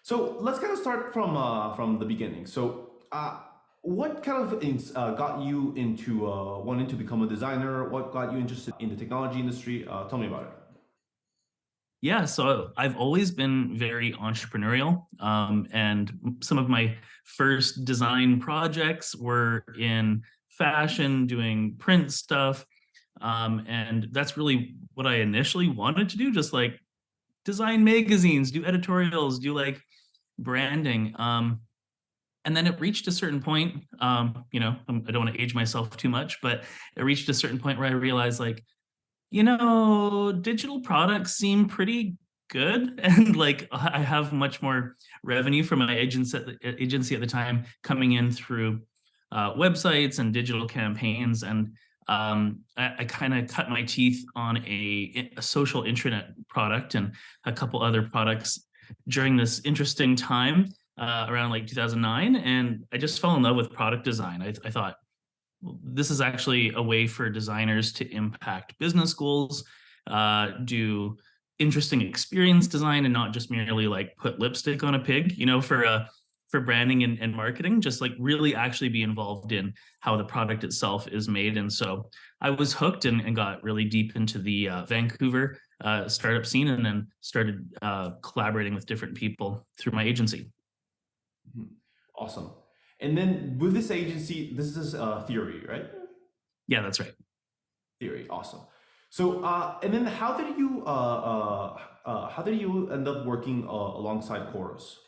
So let's kind of start from the beginning. What kind of got you into wanting to become a designer? What got you interested in the technology industry? Tell me about it. Yeah, so I've always been very entrepreneurial. And some of my first design projects were in fashion, doing print stuff. And that's really what I initially wanted to do, just like design magazines, do editorials, do like branding. And then it reached a certain point, I don't want to age myself too much, but it reached a certain point where I realized like, digital products seem pretty good, and like I have much more revenue from my agency at the time coming in through websites and digital campaigns, and I kind of cut my teeth on a social intranet product and a couple other products during this interesting time around like 2009, and I just fell in love with product design. I thought this is actually a way for designers to impact business goals, do interesting experience design, and not just merely like put lipstick on a pig, for branding and marketing, just like really actually be involved in how the product itself is made. And so I was hooked and got really deep into the Vancouver startup scene, and then started collaborating with different people through my agency. Mhm. Awesome. And then with this agency, this is Theory, right? Yeah, that's right. Theory. Awesome. And then how did you end up working alongside Chorus?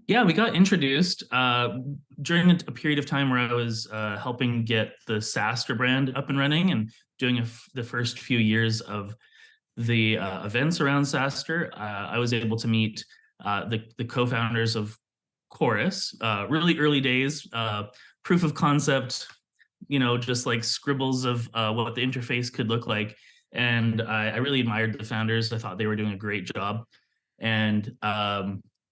Yeah, we got introduced during a period of time where I was helping get the Saster brand up and running, and doing the first few years of the events around Saster. I was able to meet the co-founders of Chorus, really early days, proof of concept, just like scribbles of what the interface could look like. And I really admired the founders. I thought they were doing a great job. And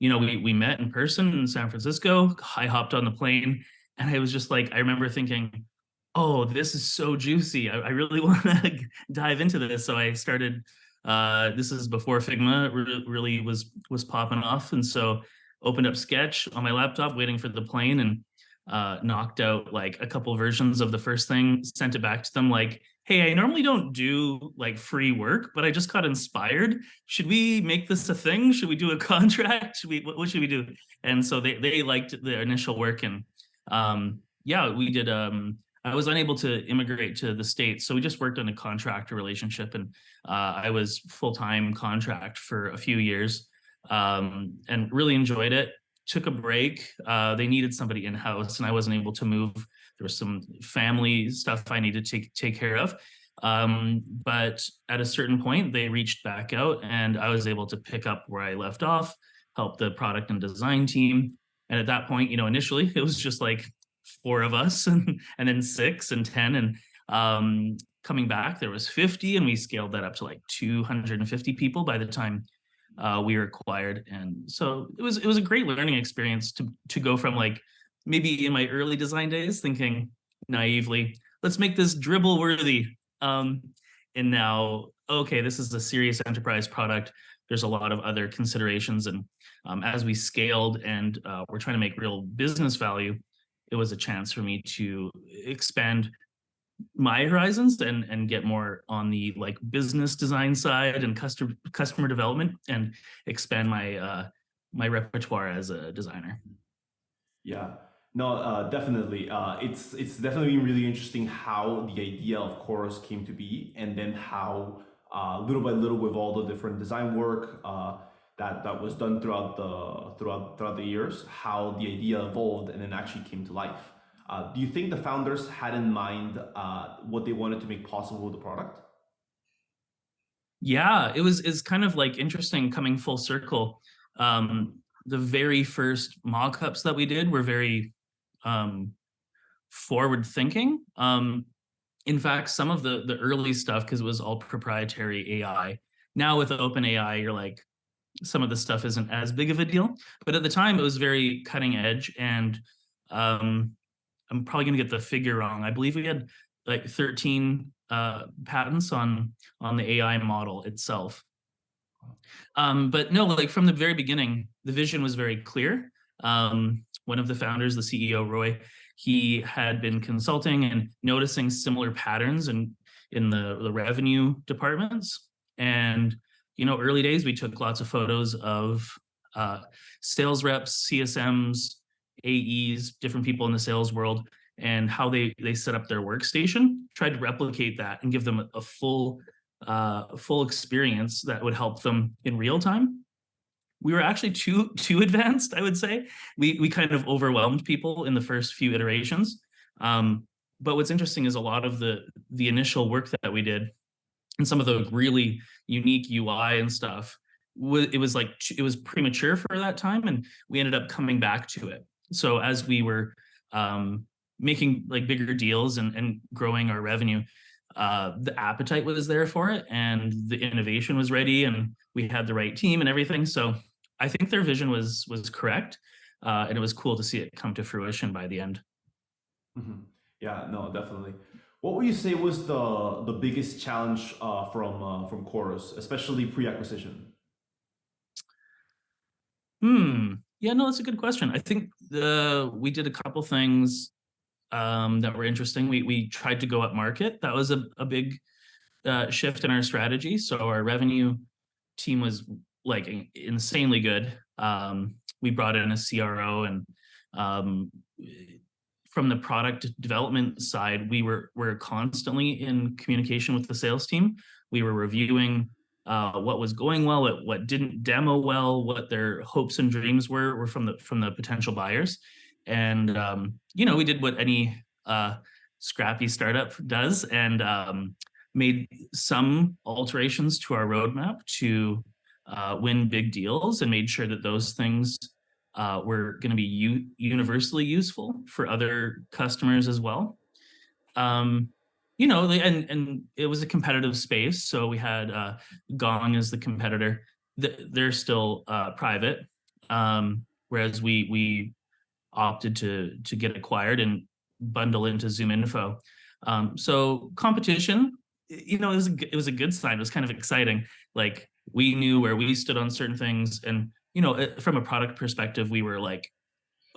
we met in person in San Francisco. I hopped on the plane, and I was just like, I remember thinking, oh, this is so juicy. I really want to dive into this. So I started. This is before Figma really was popping off, and so opened up Sketch on my laptop, waiting for the plane, and knocked out like a couple versions of the first thing, sent it back to them like, hey, I normally don't do like free work, but I just got inspired. Should we make this a thing? Should we do a contract? What should we do? And so they liked the initial work, and yeah, we did. I was unable to immigrate to the States, so we just worked on a contractor relationship, and I was full-time contract for a few years, and really enjoyed it. Took a break. They needed somebody in house, and I wasn't able to move. There was some family stuff I needed to take care of. But at a certain point, they reached back out, and I was able to pick up where I left off, help the product and design team. And at that point, initially it was just like four of us, and then six and 10. And coming back, there was 50, and we scaled that up to like 250 people by the time we were acquired. And so it was a great learning experience to go from like maybe in my early design days thinking naively, let's make this dribble worthy. Um, and now, okay, this is a serious enterprise product. There's a lot of other considerations. And as we scaled and we're trying to make real business value, it was a chance for me to expand my horizons and get more on the like business design side and customer development, and expand my repertoire as a designer. Yeah, no, definitely. It's definitely been really interesting how the idea of chorus came to be, and then how little by little, with all the different design work that was done throughout the years, how the idea evolved and then actually came to life. Do you think the founders had in mind what they wanted to make possible with the product? Yeah, it's kind of like interesting coming full circle. The very first mock-ups that we did were very um, forward thinking. In fact, some of the early stuff, because it was all proprietary AI. Now with open AI, you're like, some of the stuff isn't as big of a deal. But at the time, it was very cutting edge, and um, I'm probably going to get the figure wrong. I believe we had like 13 patents on the AI model itself. But no, like from the very beginning, the vision was very clear. One of the founders, the CEO, Roy, he had been consulting and noticing similar patterns in the revenue departments. And, early days, we took lots of photos of uh, sales reps, CSMs, AEs, different people in the sales world, and how they set up their workstation, tried to replicate that and give them a full experience that would help them in real time. We were actually too advanced, I would say. We kind of overwhelmed people in the first few iterations. But what's interesting is a lot of the initial work that we did and some of the really unique UI and stuff. It was premature for that time, and we ended up coming back to it. So as we were um, making like bigger deals and growing our revenue, the appetite was there for it, and the innovation was ready, and we had the right team and everything. So I think their vision was correct, and it was cool to see it come to fruition by the end. Mhm. Yeah, no, definitely. What would you say was the biggest challenge from Chorus, especially pre-acquisition? Yeah, no, that's a good question. I think we did a couple things that were interesting. We tried to go up market. That was a big shift in our strategy. So our revenue team was like insanely good. We brought in a CRO, and um, from the product development side, we were constantly in communication with the sales team. We were reviewing what was going well, what didn't demo well, what their hopes and dreams were from the potential buyers, and we did what any scrappy startup does, and made some alterations to our roadmap to win big deals, and made sure that those things were going to be universally useful for other customers as well. Um, and it was a competitive space, so we had Gong as the competitor. They're still private, whereas we opted to get acquired and bundle into Zoom Info. So competition, it was a good sign. It was kind of exciting. Like we knew where we stood on certain things, and from a product perspective, we were like,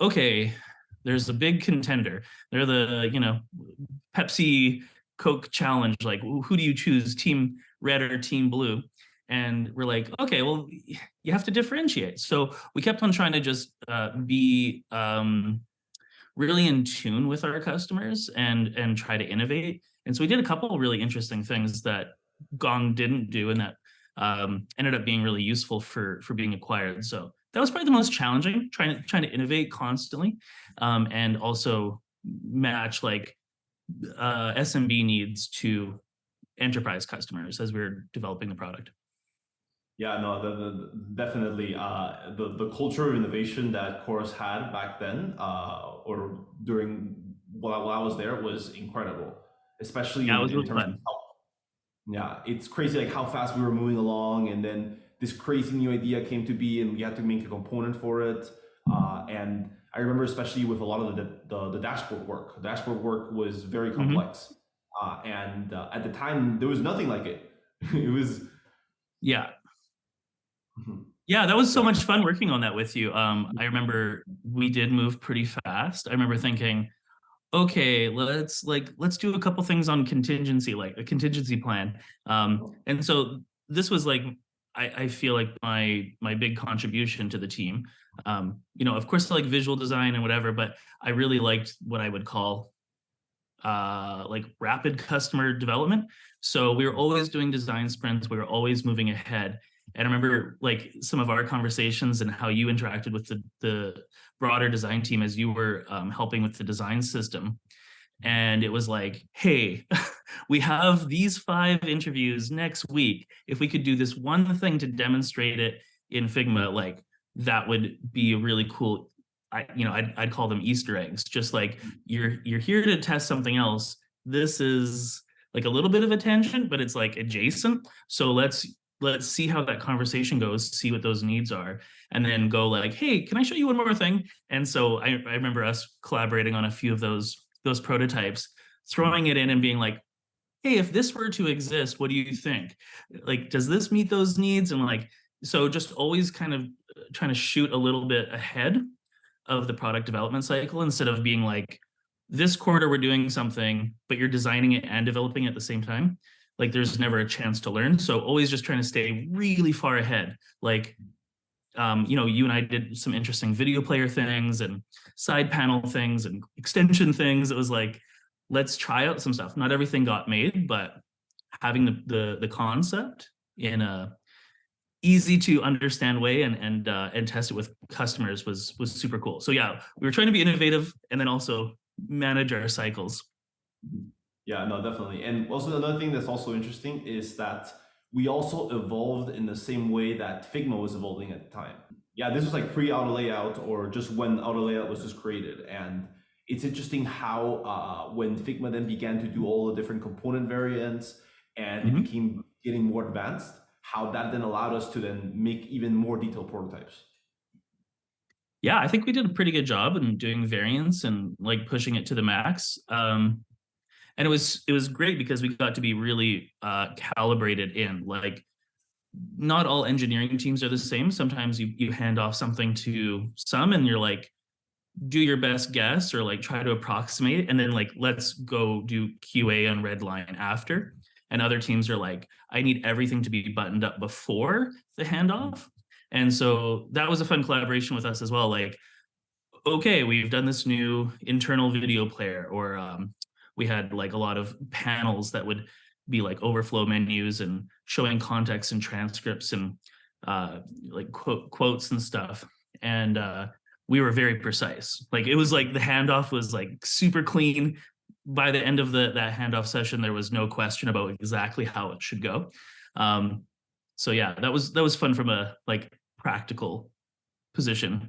okay, there's a big contender. They're the Pepsi Coke challenge. Like, who do you choose, Team Red or Team Blue? And we're like, okay, well, you have to differentiate. So we kept on trying to just be really in tune with our customers and try to innovate. And so we did a couple of really interesting things that Gong didn't do, and that ended up being really useful for being acquired. So that was probably the most challenging, trying to innovate constantly, and also match like SMB needs to enterprise customers as we were developing the product. Yeah, no, definitely. The culture of innovation that Chorus had back then, or during while I was there, was incredible, especially Yeah, it was in really terms of fun. how, yeah, it's crazy like how fast we were moving along, and then this crazy new idea came to be, and we had to make a component for it. And I remember especially with a lot of the dashboard work. The dashboard work was very Hmm. complex, and at the time there was nothing like it. It was, Yeah. mhm, Yeah, that was so yeah. much fun working on that with you. I remember we did move pretty fast. I remember thinking, okay, let's do a couple things on contingency, like a contingency plan. And so this was like I feel like my big contribution to the team. Of course, I like visual design and whatever, but I really liked what I would call like rapid customer development. So we were always doing design sprints. We were always moving ahead. And I remember like some of our conversations and how you interacted with the broader design team as you were helping with the design system. And it was like, hey, we have these 5 interviews next week. If we could do this one thing to demonstrate it in Figma, like that would be a really cool. I'd call them Easter eggs. Just like you're here to test something else. This is like a little bit of a tangent, but it's like adjacent. So let's see how that conversation goes, see what those needs are, and then go like, hey, can I show you one more thing? And so I remember us collaborating on a few of those prototypes, throwing it in and being like, hey, if this were to exist, what do you think? Like, does this meet those needs? And like, so just always kind of trying to shoot a little bit ahead of the product development cycle instead of being like, this quarter we're doing something, but you're designing it and developing it at the same time. Like, there's never a chance to learn. So always just trying to stay really far ahead. Like, you and I did some interesting video player things and side panel things and extension things. It was like, let's try out some stuff. Not everything got made, but having the concept in a easy to understand way and test it with customers was super cool. So yeah, we were trying to be innovative and then also manage our cycles. Yeah, no, definitely. And also another thing that's also interesting is that we also evolved in the same way that Figma was evolving at the time. Yeah, this was like pre-auto layout or just when auto layout was just created. And it's interesting how when Figma then began to do all the different component variants and it Mhm. became getting more advanced, how that then allowed us to then make even more detailed prototypes. Yeah, I think we did a pretty good job in doing variants and like pushing it to the max. And it was great because we got to be really calibrated in like not all engineering teams are the same. Sometimes you hand off something to some and you're like, do your best guess or like try to approximate and then like let's go do QA on Redline after. And other teams are like, I need everything to be buttoned up before the handoff. And so that was a fun collaboration with us as well. Like, okay, we've done this new internal video player, or we had like a lot of panels that would be like overflow menus and showing context and transcripts and like quotes and stuff. And we were very precise. Like it was like the handoff was like super clean. By the end of that handoff session, there was no question about exactly how it should go. Um, so yeah, that was fun from a like practical position.